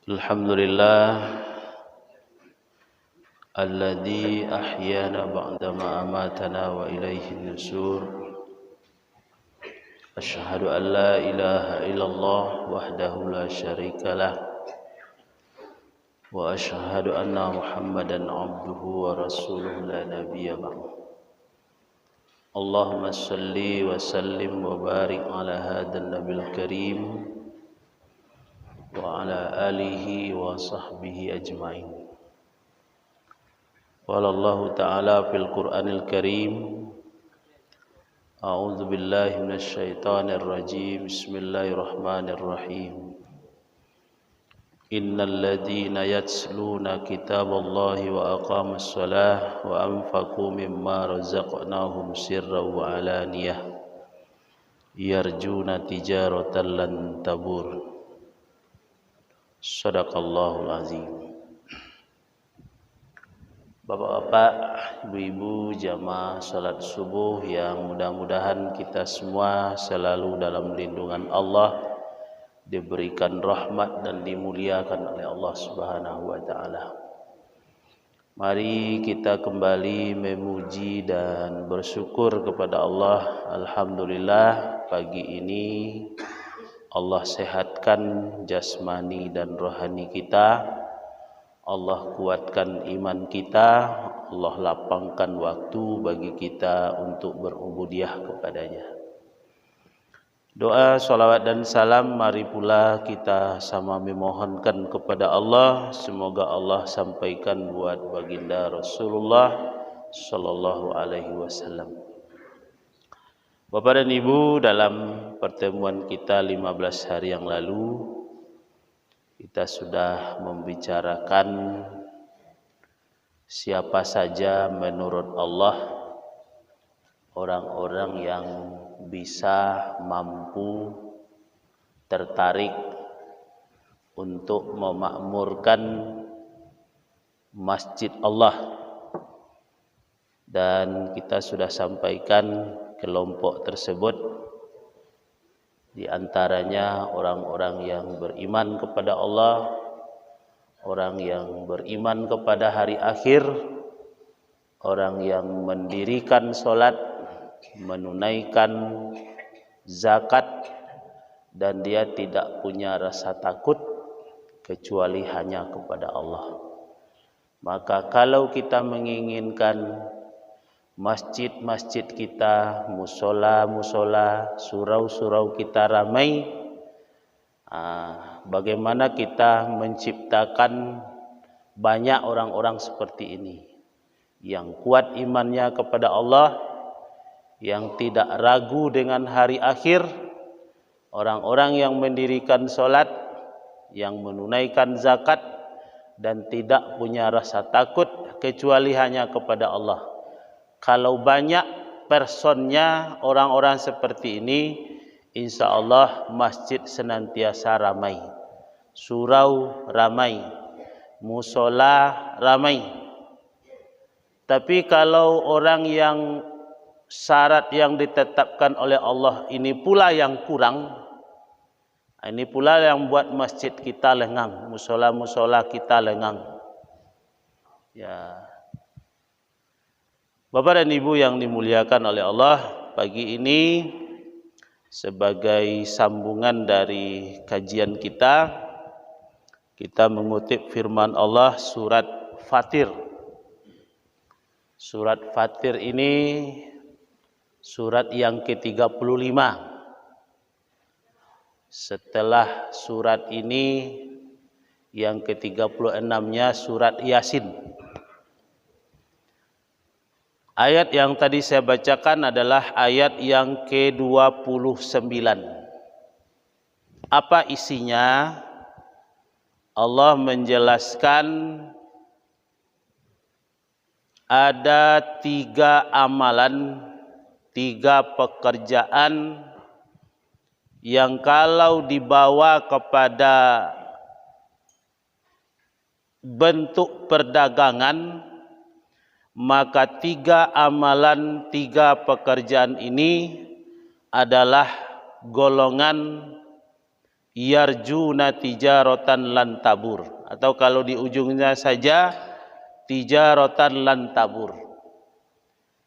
Alhamdulillah alladzi ahyana ba'dama amatana wa ilaihi nusur. Asyhadu an la ilaha illallah wahdahu la syarikalah wa asyhadu anna Muhammadan abduhu wa rasuluhu la nabiyya ba'dahu. Allahumma salli wa sallim wa barik ala hadzal nabil karim wa ala alihi wa sahbihi ajma'in. Qala Allah Ta'ala fil Qur'anil Karim, A'udzu billahi minasy syaithanir rajim. Bismillahirrahmanirrahim. Innal ladzina yatsluna kitaballahi wa aqamus shalah wa anfaqu mimma razaqnahum sirran wa alaniyah yarjuna tijaratan lan tabur. Shadaqallahul azim. Bapak-bapak, ibu-ibu, jamaah salat subuh yang mudah-mudahan kita semua selalu dalam lindungan Allah, diberikan rahmat dan dimuliakan oleh Allah Subhanahu wa taala. Mari kita kembali memuji dan bersyukur kepada Allah. Alhamdulillah, pagi ini Allah sehatkan jasmani dan rohani kita, Allah kuatkan iman kita, Allah lapangkan waktu bagi kita untuk berubudiyah kepadanya. Doa, salawat dan salam mari pula kita sama memohonkan kepada Allah, semoga Allah sampaikan buat baginda Rasulullah sallallahu alaihi wasallam. Bapak dan Ibu, dalam pertemuan kita 15 hari yang lalu kita sudah membicarakan siapa saja menurut Allah orang-orang yang bisa, mampu, tertarik untuk memakmurkan masjid Allah. Dan kita sudah sampaikan kelompok tersebut, di antaranya orang-orang yang beriman kepada Allah, orang yang beriman kepada hari akhir, orang yang mendirikan sholat, menunaikan zakat, dan dia tidak punya rasa takut kecuali hanya kepada Allah. Maka kalau kita menginginkan masjid-masjid kita, musola-musola, surau-surau kita ramai, bagaimana kita menciptakan banyak orang-orang seperti ini yang kuat imannya kepada Allah, yang tidak ragu dengan hari akhir, orang-orang yang mendirikan sholat, yang menunaikan zakat, dan tidak punya rasa takut kecuali hanya kepada Allah. Kalau banyak personnya orang-orang seperti ini, insya Allah masjid senantiasa ramai, surau ramai, musola ramai. Tapi kalau orang yang syarat yang ditetapkan oleh Allah ini pula yang kurang, ini pula yang buat masjid kita lengang, musola-musola kita lengang. Ya. Bapak dan Ibu yang dimuliakan oleh Allah, pagi ini sebagai sambungan dari kajian kita mengutip firman Allah surat Fatir. Surat Fatir ini surat yang ke-35. Setelah surat ini yang ke-36-nya surat Yasin. Ayat yang tadi saya bacakan adalah ayat yang ke-29. Apa isinya? Allah menjelaskan ada 3 amalan, 3 pekerjaan yang kalau dibawa kepada bentuk perdagangan, maka 3 amalan, 3 pekerjaan ini adalah golongan yarjuna tijaratan lan tabur, atau kalau di ujungnya saja tijaratan lan tabur.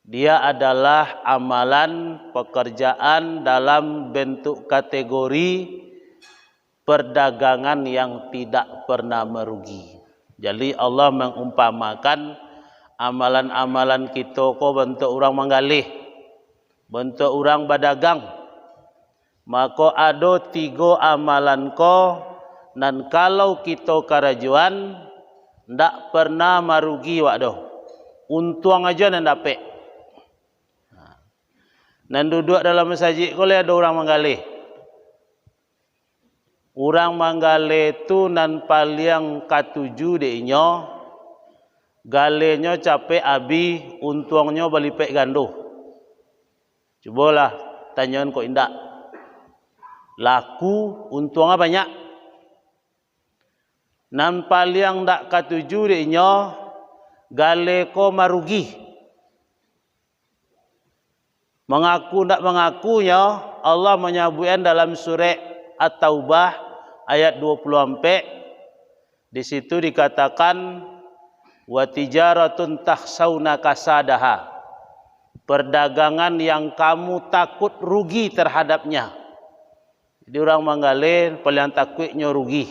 Dia adalah amalan pekerjaan dalam bentuk kategori perdagangan yang tidak pernah merugi. Jadi Allah mengumpamakan amalan-amalan kita ko bentuk orang menggalih, bentuk orang berdagang. Maka ada 3 amalan ko, dan kalau kita karajuan ndak pernah merugi wak doh. Untung aja nan dapat. Dan duduk dalam masjid kalau ada orang menggalih. Orang menggalih tu nan paling katuju deknya, galenya capek abi, untungnya balipek ganduh. Cubalah tanyakan kok indak. Laku untungnya banyak. Nan paling ndak katuju deknya, gale ko marugi. Mengaku tak mengakunya, Allah menyebutkan dalam surah At-Taubah ayat 24. Di situ dikatakan wa tijaratun takhsawna kasadaha, perdagangan yang kamu takut rugi terhadapnya. Jadi orang menggalih paling takutnya rugi,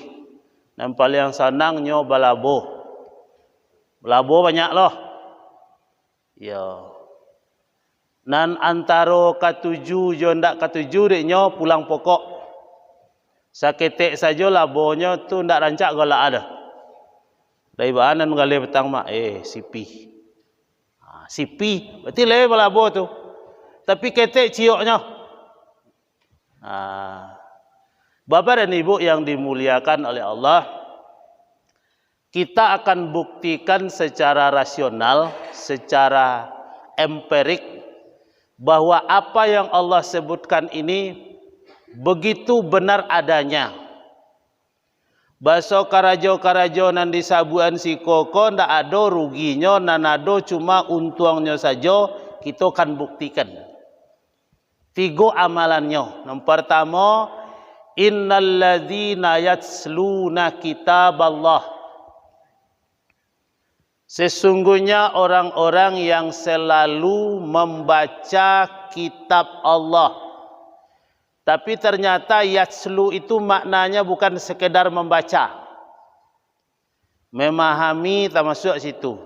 dan paling senangnya balabo. Balabo banyak loh. Ya. Nan antara katuju jo ndak katuju deknya pulang pokok. Saketek saja labonya tu ndak rancak golak ada. Dari bahanan mengalih petang mak sipi. Sipi berarti le labo tu. Tapi ketek cioknya. Bapak dan Ibu yang dimuliakan oleh Allah, kita akan buktikan secara rasional, secara empirik, bahwa apa yang Allah sebutkan ini begitu benar adanya. Baso karajo-karajo nan disabuan si koko ndak ada ruginya, nan ada cuma untungnya saja. Kita akan buktikan 3 amalannya. Yang pertama, innalladzina yatsluna kitaballah, sesungguhnya orang-orang yang selalu membaca kitab Allah. Tapi ternyata yatslu itu maknanya bukan sekedar membaca. Memahami termasuk situ.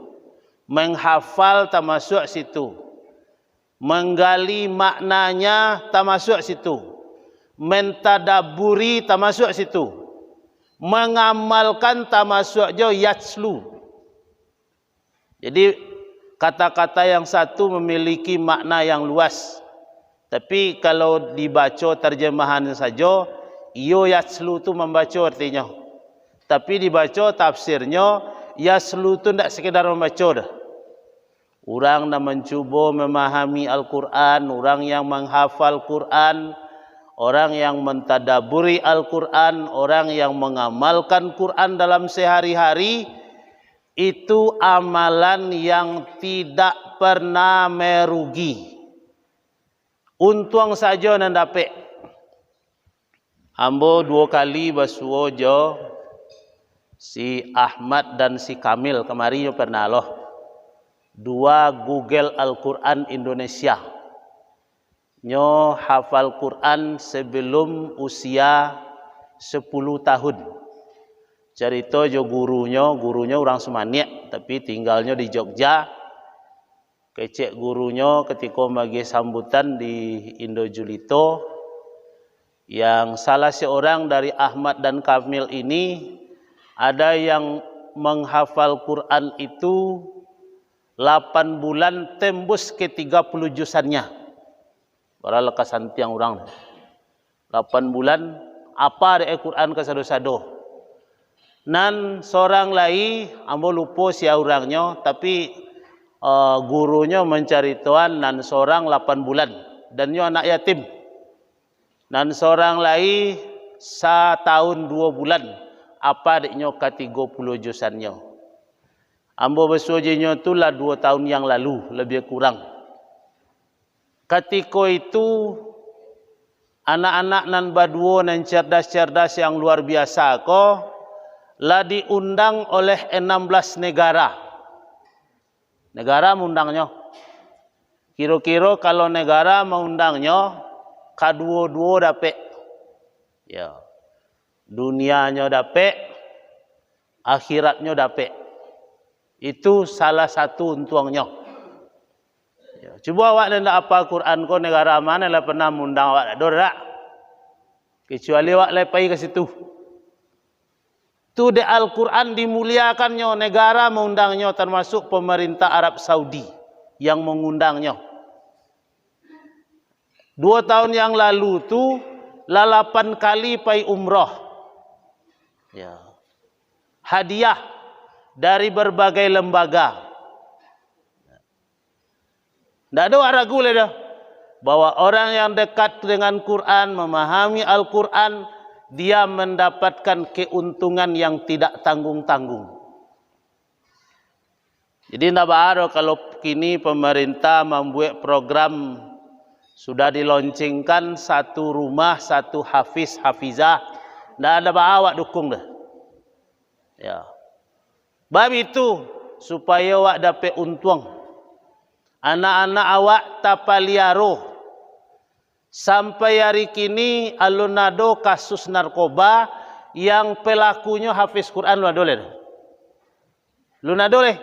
Menghafal termasuk situ. Menggali maknanya termasuk situ. Mentadaburi termasuk situ. Mengamalkan termasuk jo yatslu. Jadi kata-kata yang satu memiliki makna yang luas. Tapi kalau dibaca terjemahan saja, iyo yatslu tu membaca artinya. Tapi dibaca tafsirnya, yatslu tu tidak sekedar membaca dah. Orang yang mencuba memahami Al-Quran, orang yang menghafal Quran, orang yang mentadaburi Al-Quran, orang yang mengamalkan Quran dalam sehari-hari, itu amalan yang tidak pernah merugi. Untung saja nan dapat. Ambo 2 kali basuo jo si Ahmad dan si Kamil kemarin pernah loh. 2 Google Al-Quran Indonesia. Nyo hafal Quran sebelum usia 10 tahun. Cerita jo gurunya orang Semaniak tapi tinggalnya di Jogja. Kecek gurunya ketika bagi sambutan di Indojulito, yang salah seorang dari Ahmad dan Kamil ini ada yang menghafal Quran itu 8 bulan tembus ke 30 jusannya. Para lekasan tiang orang 8 bulan apa ada Quran ke sado-sado. Nan seorang lagi, ambo lupa si orangnya, tapi gurunya mencari tuan nan seorang 8 bulan dan nyo anak yatim. Nan seorang lagi 1 tahun 2 bulan, apa adiknya ke 30 jusannya. Ambo bersujinya tu lah 2 tahun yang lalu, lebih kurang. Ketika itu anak-anak nan baduo nan cerdas-cerdas yang luar biasa ko lah diundang oleh 16 negara. Negara mengundangnya. Kira-kira kalau negara mengundangnya kaduo-duo dapat. Ya. Dunianya dapat, akhiratnya dapat. Itu salah satu untungnya. Ya. Cuba awak nak apa Quran ko negara mana lah pernah mengundang awak tak? Kecuali awak lepai ke situ. Tu de Al-Quran dimuliakannya, negara mengundangnya, termasuk pemerintah Arab Saudi yang mengundangnya. 2 tahun yang lalu tu 8 kali pai umrah. Ya. Hadiah dari berbagai lembaga. Tidak ada ragu le dah bahwa orang yang dekat dengan Quran, memahami Al-Quran, dia mendapatkan keuntungan yang tidak tanggung-tanggung. Jadi tidak baru kalau kini pemerintah membuat program sudah diloncengkan 1 rumah 1 hafiz hafizah, tidak ada awak dukung dah. Ya. Bab itu supaya awak dapat untung. Anak-anak awak tapaliaro. Sampai hari kini alunado kasus narkoba yang pelakunya hafiz Quran lu adole. Lu nadole.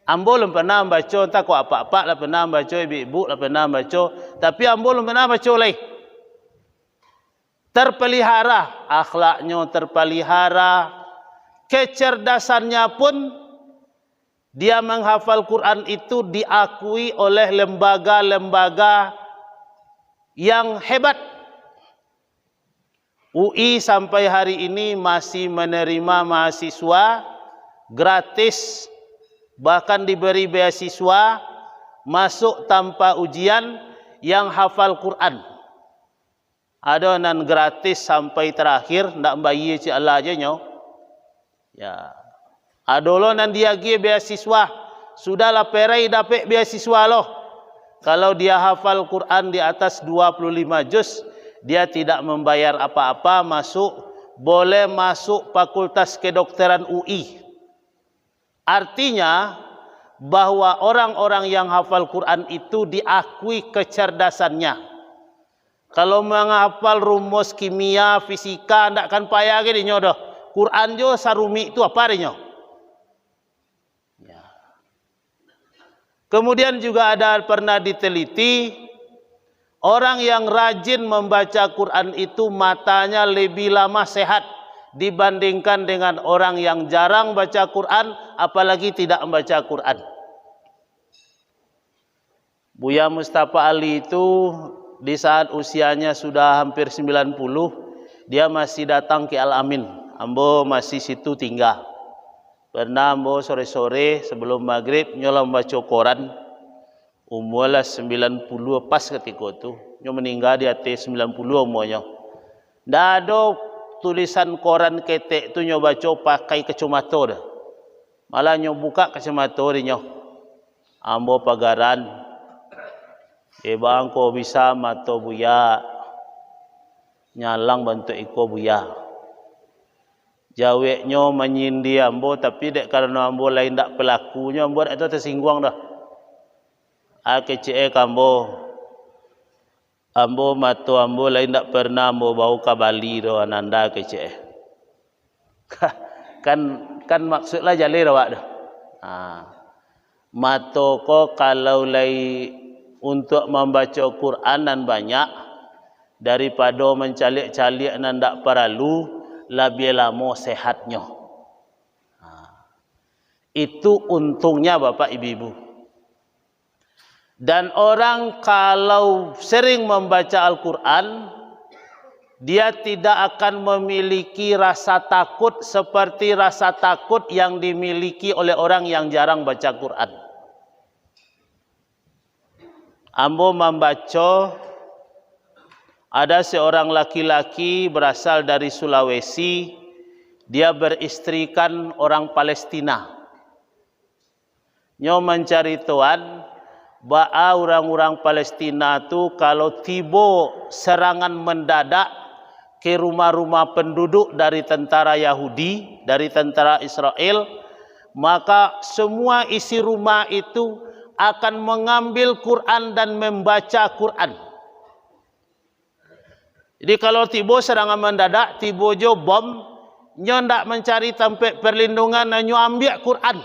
Ambo belum pernah baca, entah kok apa-apa lah pernah baca, ibu-ibu lah pernah baca, tapi ambo belum pernah baca lagi. Terpelihara, akhlaknya terpelihara, kecerdasannya pun dia menghafal Quran itu diakui oleh lembaga-lembaga yang hebat. UI sampai hari ini masih menerima mahasiswa gratis, bahkan diberi beasiswa masuk tanpa ujian yang hafal Quran. Ada nan gratis sampai terakhir, ndak bayi ci Allah aja nyo. Ya. Adolo nan dia gi beasiswa, sudahlah perai dapat beasiswa loh. Kalau dia hafal Quran di atas 25 juz, dia tidak membayar apa-apa, boleh masuk Fakultas Kedokteran UI. Artinya bahwa orang-orang yang hafal Quran itu diakui kecerdasannya. Kalau menghafal rumus kimia, fisika, tidak akan payah gini nyodoh. Quran jo sarumi itu apa artinya? Kemudian juga ada pernah diteliti, orang yang rajin membaca Quran itu matanya lebih lama sehat dibandingkan dengan orang yang jarang baca Quran, apalagi tidak membaca Quran. Buya Mustafa Ali itu di saat usianya sudah hampir 90, dia masih datang ke Al-Amin. Ambo masih situ tinggal. Pernah ambo sore-sore sebelum maghrib nyola membaca Quran. Umurlah 90 pas ketika itu. Nyo meninggal di atas 90 umurnya. Ndak ada tulisan Quran ketek tu nyo baca pakai kacamata dah. Malah nyo buka kacamata nyo. Ambo pagaran. Bang ko bisa mato buya. Nyalang bantu iko buya. Jaweknya menyindi ambo, tapi dek karena ambo lain tak pelakunya, ambo itu tersinggung dah. Kece kambo, ambo mato ambo lain tak pernah ambo bau kabali do ananda kece. kan maksudlah jalir awak dah. Mato ko kalau lai untuk membaca Quran dan banyak daripada mencalik-calik nan tak perlu. Lebih lama sehatnya. Itu untungnya Bapak Ibu-ibu. Dan orang kalau sering membaca Al-Quran, dia tidak akan memiliki rasa takut seperti rasa takut yang dimiliki oleh orang yang jarang baca Quran. Ambo membaca, ada seorang laki-laki berasal dari Sulawesi, dia beristrikan orang Palestina. Nyo mencari tuan orang-orang Palestina tu kalau tiba serangan mendadak ke rumah-rumah penduduk dari tentara Yahudi, dari tentara Israel, maka semua isi rumah itu akan mengambil Quran dan membaca Quran. Jadi kalau tiba serangan mendadak, tiba jo bom, nyo ndak mencari tempat perlindungan, nyo ambil Quran.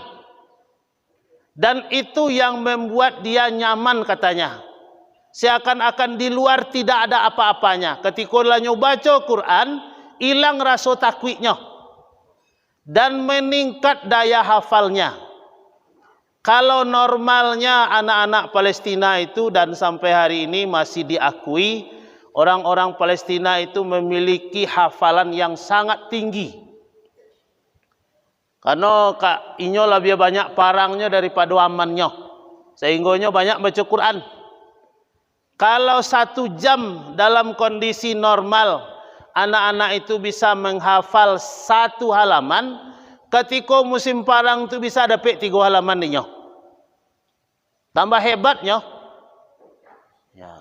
Dan itu yang membuat dia nyaman katanya. Seakan-akan di luar tidak ada apa-apanya. Ketika nyo baca Quran, hilang rasa takutnya. Dan meningkat daya hafalnya. Kalau normalnya anak-anak Palestina itu dan sampai hari ini masih diakui, orang-orang Palestina itu memiliki hafalan yang sangat tinggi. Karena inyo lebih banyak parangnya daripada amannya. Sehingga banyak baca Quran. Kalau 1 jam dalam kondisi normal, anak-anak itu bisa menghafal 1 halaman. Ketika musim parang itu bisa dapat 3 halaman ninya. Tambah hebatnya. Ya.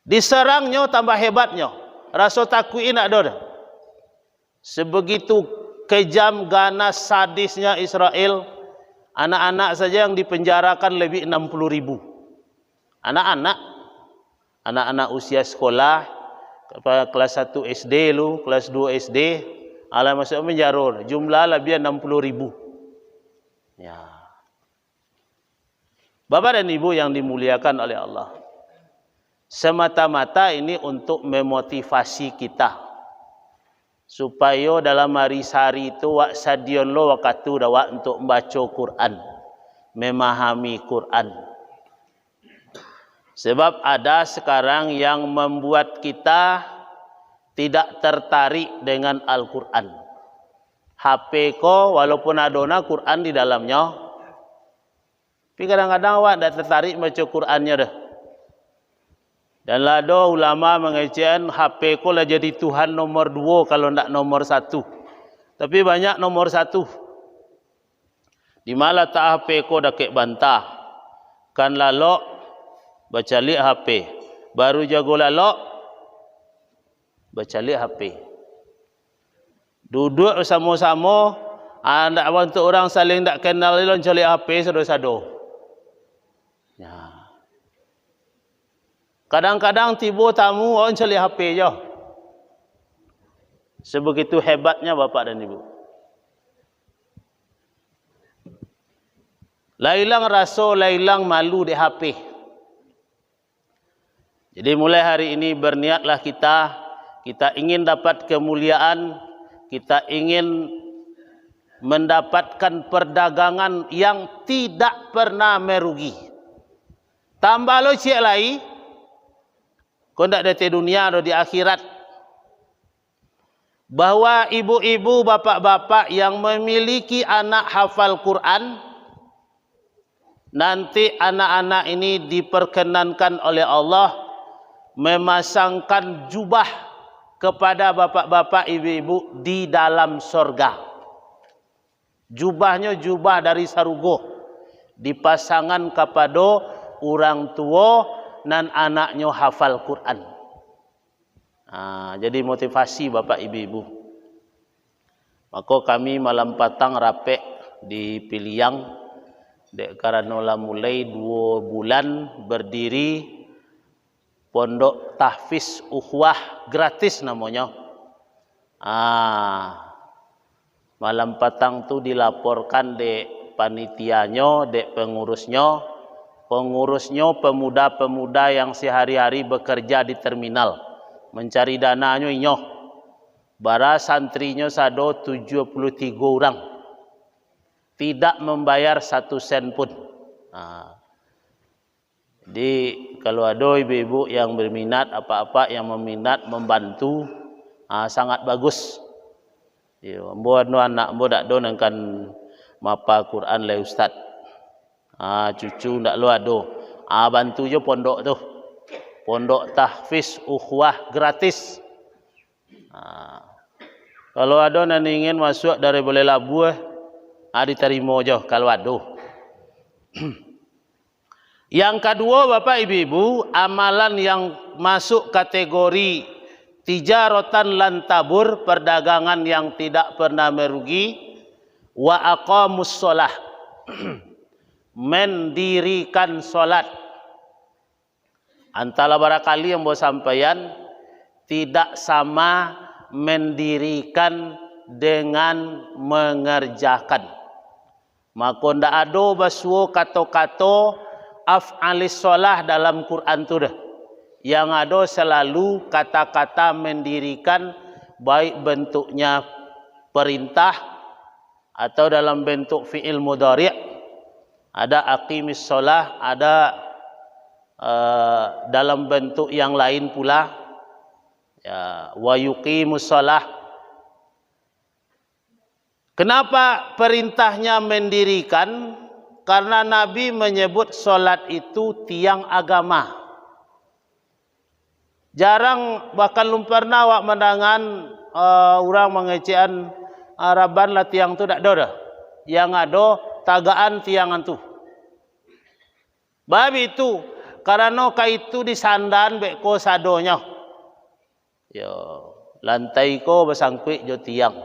Diserangnya tambah hebatnya. Rasa takut ini ada. Sebegitu kejam, ganas, sadisnya Israel. Anak-anak saja yang dipenjarakan lebih 60.000. Anak-anak usia sekolah, kelas 1 SD lu, kelas 2 SD, ala masuk penjara, jumlah lebih 60.000. Ya. Bapak dan Ibu yang dimuliakan oleh Allah, semata-mata ini untuk memotivasi kita supaya dalam hari-hari itu wak sadion lo waktu dawa untuk membaca Quran, memahami Quran. Sebab ada sekarang yang membuat kita tidak tertarik dengan Al-Quran. HP ko walaupun adona Quran di dalamnya, tapi kadang-kadang awak tidak tertarik baca Qurannya dah. Dan lado ulama mengatakan HP ko lah jadi Tuhan nomor 2 kalau tidak nomor 1. Tapi banyak nomor 1. Di mana tak HP ko dah kek bantah. Kan lalok baca lihat HP. Baru jago lalok baca lihat HP. Duduk sama-sama, anda untuk orang saling tak kenal ilon cari HP sado-sado. Ya. Kadang-kadang tiba tamu orang cari HP je. Sebegitu hebatnya Bapak dan Ibu. Lailang rasa, lailang malu di HP. Jadi mulai hari ini berniatlah kita ingin dapat kemuliaan, kita ingin mendapatkan perdagangan yang tidak pernah merugi. Tambah lo cik lai, kau tidak ada di dunia atau di akhirat. Bahwa ibu-ibu, bapak-bapak yang memiliki anak hafal Quran, nanti anak-anak ini diperkenankan oleh Allah memasangkan jubah kepada bapak-bapak, ibu-ibu di dalam sorga. Jubahnya jubah dari sarugo, dipasangkan kepada orang tua dan anaknya hafal Quran. Jadi motivasi bapak ibu-ibu. Maka kami malam patang rapek di Piliang, karena lah mulai 2 bulan berdiri Pondok Tahfiz Ukhuwah gratis namanya. Malam patang tu dilaporkan dek panitianya, dek pengurusnya pemuda-pemuda yang sehari-hari bekerja di terminal mencari dananya inyo. Bara santrinya sado 73 orang. Tidak membayar 1 sen pun. Jadi kalau ada ibu-ibu yang berminat, apa-apa yang meminat membantu, sangat bagus. Buat anak buat do nangkan mapa Quran le ustaz. Cucu ndak lo ado. Bantu je pondok tu. Pondok Tahfiz Ukhuwah gratis. Kalau ada yang ingin masuk dari boleh labuh, diterima je kalau ada. Yang kedua, Bapak Ibu, amalan yang masuk kategori tijaratan lan tabur, perdagangan yang tidak pernah merugi, wa aqamus shalah, mendirikan salat. Antara barangkali yang mau sampaian tidak sama mendirikan dengan mengerjakan. Maka ndak ada basuh kata-kata af'alis shalah dalam Quran tu dah. Yang ada selalu kata-kata mendirikan, baik bentuknya perintah atau dalam bentuk fi'il mudhari'. Ada aqimis shalah, ada dalam bentuk yang lain pula, ya, wa yuqimus shalah. Kenapa perintahnya mendirikan? Karena Nabi menyebut solat itu tiang agama. Jarang, bahkan belum pernah awak mendangan orang mengecehan Araban lah tiang tu tak ada dah. Yang ada tagaan tiangan tu. Bab itu karena kaitu disandan beko sadonya. Yo, lantai ko basangkuik jo tiang.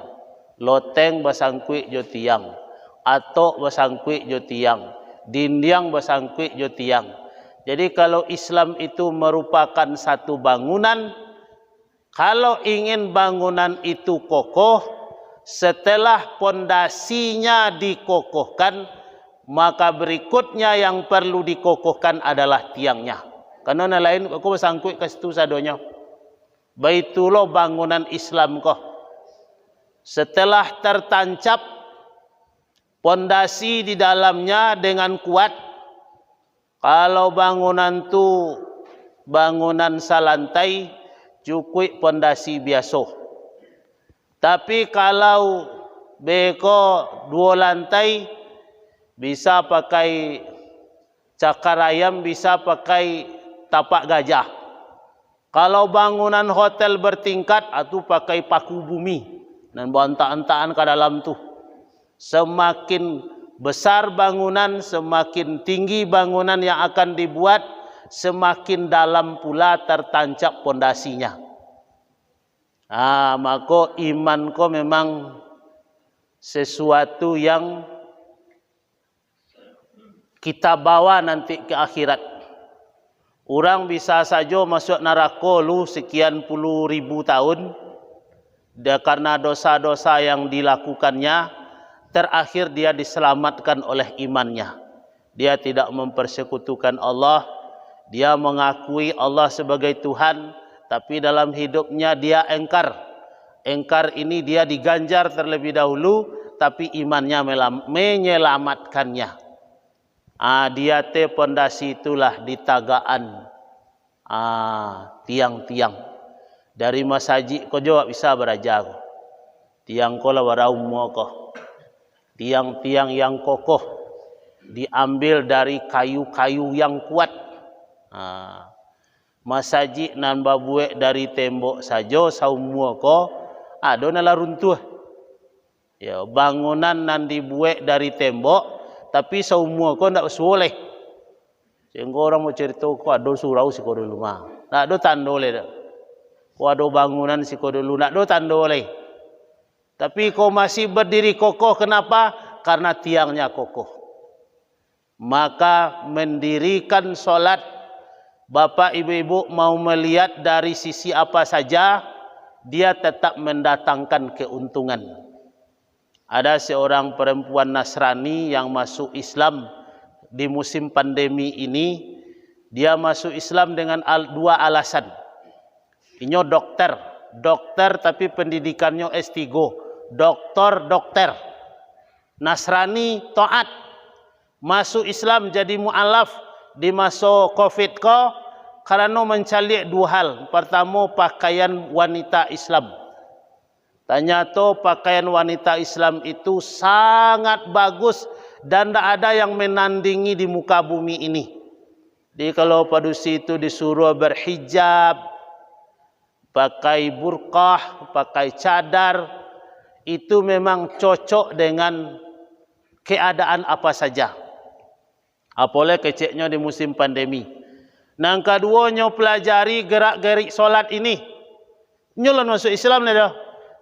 Loteng basangkuik jo tiang. Atok basangkuik jo tiang. Dinding basangkuik jo tiang. Jadi kalau Islam itu merupakan satu bangunan, kalau ingin bangunan itu kokoh, setelah pondasinya dikokohkan, maka berikutnya yang perlu dikokohkan adalah tiangnya. Karena lain aku bersangkut ke situ sadonya. Baitulah bangunan Islam kau. Setelah tertancap pondasi di dalamnya dengan kuat, kalau bangunan tu bangunan salantai, cukup pondasi biasa. Tapi kalau beko 2 lantai, bisa pakai cakar ayam, bisa pakai tapak gajah. Kalau bangunan hotel bertingkat, itu pakai paku bumi dan bantak-antakan ke dalam tu. Semakin besar bangunan, semakin tinggi bangunan yang akan dibuat, semakin dalam pula tertancap pondasinya. Maka iman ko memang sesuatu yang kita bawa nanti ke akhirat. Orang bisa saja masuk neraka lu sekian puluh ribu tahun, karena dosa-dosa yang dilakukannya, terakhir dia diselamatkan oleh imannya. Dia tidak mempersekutukan Allah, dia mengakui Allah sebagai Tuhan, tapi dalam hidupnya dia engkar. Engkar ini dia diganjar terlebih dahulu, tapi imannya menyelamatkannya. Dia te pondasi itulah ditagaan tiang-tiang. Dari masjid kau jawab bisa beraja. Tiang kau lah waraummo kau. Tiang-tiang yang kokoh diambil dari kayu-kayu yang kuat. Masjid nan babuek dari tembok saja saummo kau ada nala runtuh. Ya, bangunan nan dibuat dari tembok tapi semua kau tidak boleh. Sehingga orang mau cerita kau ada surau si kau dulu mah. Tak ada tanda boleh dah. Kau ada bangunan si kau dulu, tak ada tanda boleh. Tapi kau masih berdiri kokoh, kenapa? Karena tiangnya kokoh. Maka mendirikan solat, Bapak Ibu-Ibu mau melihat dari sisi apa saja, dia tetap mendatangkan keuntungan. Ada seorang perempuan Nasrani yang masuk Islam di musim pandemi ini. Dia masuk Islam dengan 2 alasan. Ini dokter tapi pendidikannya S3, dokter. Nasrani taat, masuk Islam jadi mu'alaf di masa Covid ko karena mencari 2 hal. Pertama, pakaian wanita Islam. Ternyata pakaian wanita Islam itu sangat bagus dan tidak ada yang menandingi di muka bumi ini. Jadi kalau padusi itu disuruh berhijab, pakai burqah, pakai cadar, itu memang cocok dengan keadaan apa saja. Apoleh keceknya di musim pandemi. Nang kedua nyo pelajari gerak-gerik solat ini. Nyolon masuk Islam ni dah.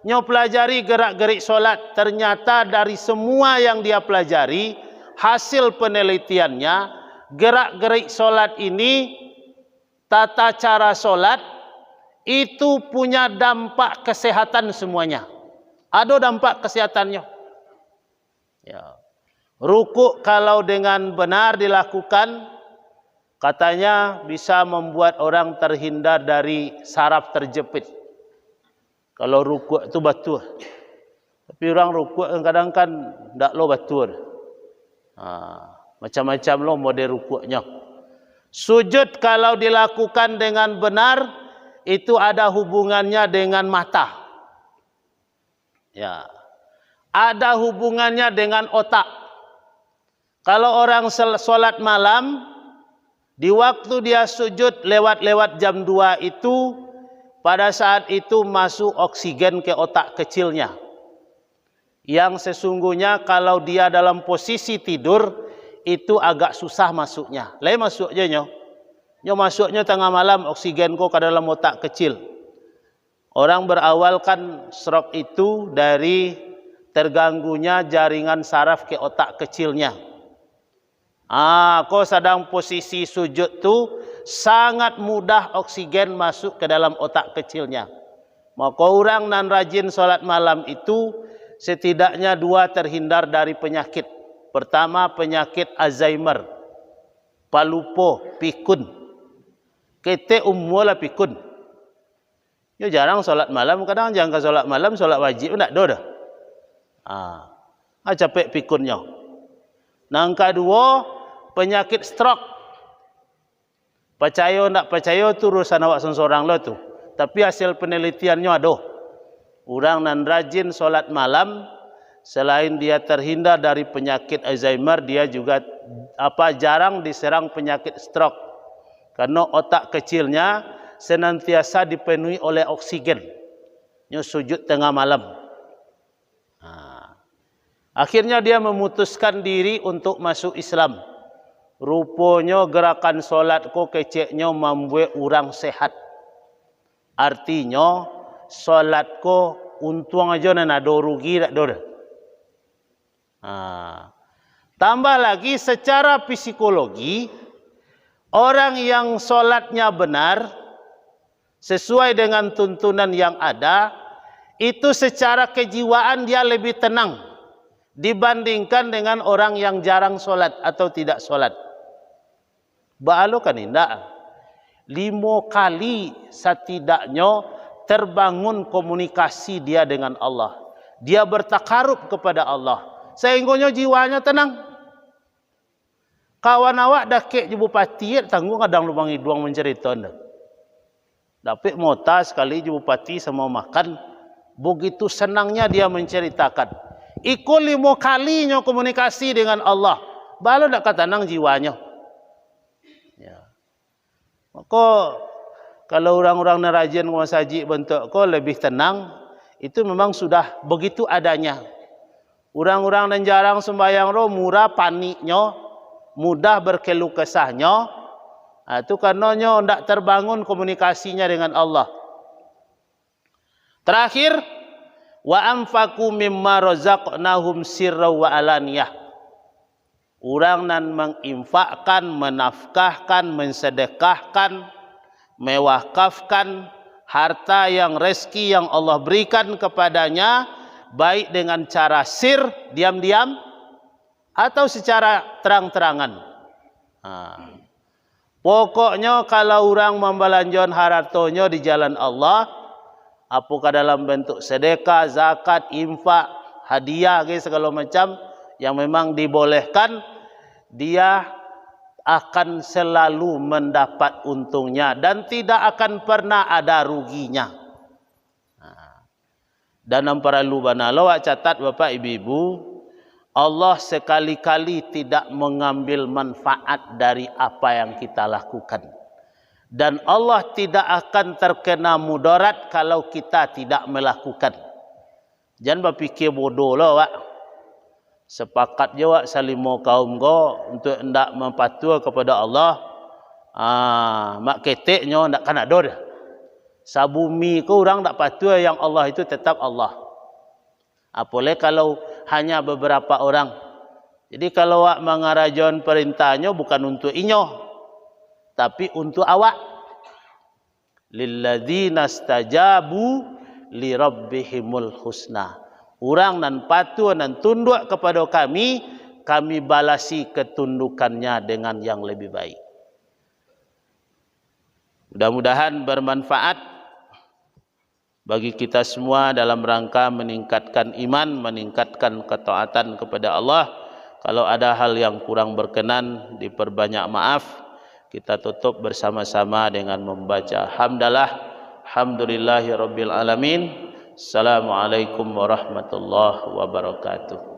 Nyo pelajari gerak-gerik solat. Ternyata dari semua yang dia pelajari, hasil penelitiannya, gerak-gerik solat ini, tata cara solat, itu punya dampak kesehatan semuanya. Ada dampak kesehatannya. Ya. Rukuk kalau dengan benar dilakukan, katanya bisa membuat orang terhindar dari saraf terjepit. Kalau rukuk itu betul. Tapi orang rukuk kadang kan tak lo betul. Macam-macam lo model rukuknya. Sujud kalau dilakukan dengan benar, itu ada hubungannya dengan mata. Ya. Ada hubungannya dengan otak. Kalau orang solat malam, di waktu dia sujud lewat jam 2 itu, pada saat itu masuk oksigen ke otak kecilnya. Yang sesungguhnya kalau dia dalam posisi tidur, itu agak susah masuknya. Lain masuknya nyo. Nyo masuknya tengah malam, oksigen ko ke dalam otak kecil. Orang berawal kan stroke itu dari terganggunya jaringan saraf ke otak kecilnya. Kau sedang posisi sujud tu sangat mudah oksigen masuk ke dalam otak kecilnya. Maka orang nan rajin solat malam itu setidaknya 2 terhindar dari penyakit. Pertama penyakit Alzheimer, palupo, pikun. Kete ummola pikun. Yo jarang solat malam, kadang jangan solat malam, solat wajib ndak do dah. Capek pikunnya. Nang kedua penyakit stroke. Percaya tak percaya tu urusan awak seorang lo tu. Tapi hasil penelitiannya ada. Orang nan rajin solat malam, selain dia terhindar dari penyakit Alzheimer, dia juga jarang diserang penyakit stroke. Karena otak kecilnya senantiasa dipenuhi oleh oksigen. Nyo sujud tengah malam. Akhirnya dia memutuskan diri untuk masuk Islam. Rupanya gerakan solat ko keceknya membuat orang sehat. Artinya solat ko untung aja nan ada rugi tak ada. Tambah lagi secara psikologi, orang yang solatnya benar sesuai dengan tuntunan yang ada, itu secara kejiwaan dia lebih tenang dibandingkan dengan orang yang jarang solat atau tidak solat. Balo kan indah. 5 kali setidaknya terbangun komunikasi dia dengan Allah. Dia bertakarub kepada Allah. Sehingga jiwanya tenang. Kawan awak dah kek je bupati, tanggung kadang lubang hidung mencerita. Dapat mota sekali je bupati sama makan. Begitu senangnya dia menceritakan. Ikut 5 kalinya komunikasi dengan Allah. Balo tak ketenang jiwanya. Maka kalau orang-orang nerajin mengaji bentuk ko lebih tenang, itu memang sudah begitu adanya. Orang-orang yang jarang sembahyang roh murah paniknya, mudah berkeluh kesahnya. Itu karenanya tidak terbangun komunikasinya dengan Allah. Terakhir, wa anfaqu mimma razaqnahum sirra wa alaniyah. Orang nan menginfakkan, menafkahkan, mensedekahkan, mewakafkan harta yang rezeki yang Allah berikan kepadanya, baik dengan cara sir, diam-diam, atau secara terang-terangan. Pokoknya kalau orang membelanjakan hartanya di jalan Allah, apakah dalam bentuk sedekah, zakat, infak, hadiah, segala macam yang memang dibolehkan, dia akan selalu mendapat untungnya dan tidak akan pernah ada ruginya. Dan yang perlu banalawak catat Bapak Ibu, Allah sekali-kali tidak mengambil manfaat dari apa yang kita lakukan. Dan Allah tidak akan terkena mudarat kalau kita tidak melakukan. Jangan berfikir bodoh lah, Pak. sepakat jawab salimo kaum go untuk hendak mempatua kepada Allah. Mak keteknya hendak kan ada dah. Sabumi ke orang tak patua yang Allah itu tetap Allah. Apalagi kalau hanya beberapa orang. Jadi kalau awak mengarajon perintahnya bukan untuk inyo, tapi untuk awak. Lilladzina stajabu li rabbihimul husna. Orang nan patuh dan tunduk kepada kami, kami balasi ketundukannya dengan yang lebih baik. Mudah-mudahan bermanfaat bagi kita semua dalam rangka meningkatkan iman, meningkatkan ketaatan kepada Allah. Kalau ada hal yang kurang berkenan, diperbanyak maaf. Kita tutup bersama-sama dengan membaca hamdalah. Alhamdulillahirabbil alamin. Assalamualaikum warahmatullahi wabarakatuh.